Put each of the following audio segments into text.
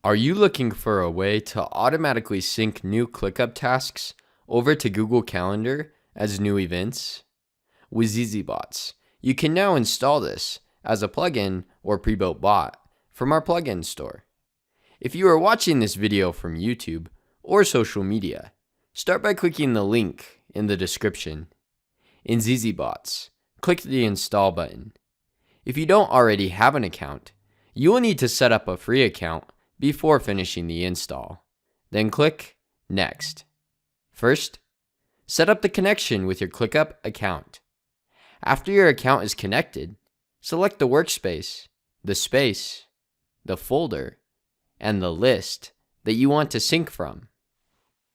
Are you looking for a way to automatically sync new ClickUp tasks over to Google Calendar as new events? With zzBots, you can now install this as a plugin or pre-built bot from our plugin store. If you are watching this video from YouTube or social media, start by clicking the link in the description. In zzBots, click the install button. If you don't already have an account, you will need to set up a free account before finishing the install. Then click Next. First, set up the connection with your ClickUp account. After your account is connected, select the workspace, the space, the folder, and the list that you want to sync from.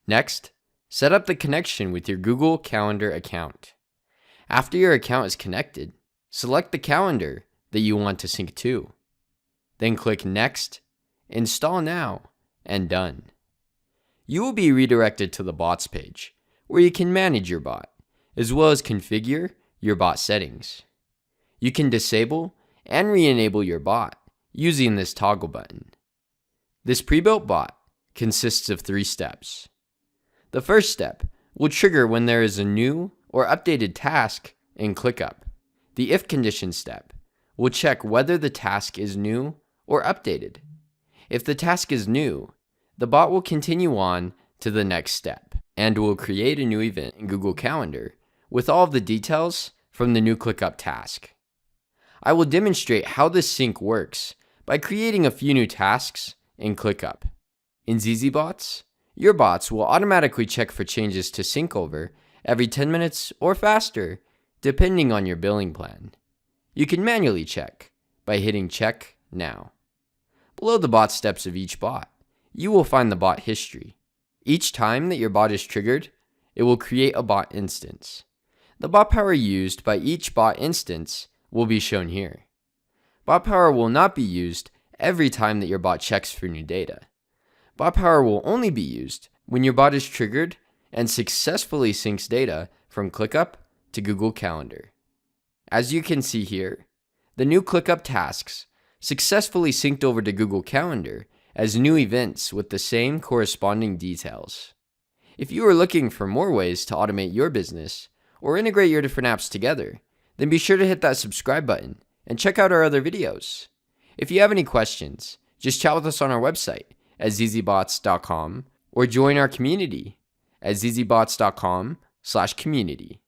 Next, set up the connection with your Google Calendar account. After your account is connected, select the calendar that you want to sync to. Then click Next, Install Now, and Done. You will be redirected to the bots page, where you can manage your bot, as well as configure your bot settings. You can disable and re-enable your bot using this toggle button. This pre-built bot consists of 3 steps. The first step will trigger when there is a new or updated task in ClickUp. The if condition step will check whether the task is new or updated. If the task is new, the bot will continue on to the next step and will create a new event in Google Calendar with all of the details from the new ClickUp task. I will demonstrate how this sync works by creating a few new tasks in ClickUp. In zzBots, your bots will automatically check for changes to sync over every 10 minutes or faster, depending on your billing plan. You can manually check by hitting Check Now. Below the bot steps of each bot, you will find the bot history. Each time that your bot is triggered, it will create a bot instance. The bot power used by each bot instance will be shown here. Bot power will not be used every time that your bot checks for new data. Bot power will only be used when your bot is triggered and successfully syncs data from ClickUp to Google Calendar. As you can see here, the new ClickUp tasks successfully synced over to Google Calendar as new events with the same corresponding details. If you are looking for more ways to automate your business or integrate your different apps together, then be sure to hit that subscribe button and check out our other videos. If you have any questions, just chat with us on our website at zzBots.com or join our community at zzBots.com/community.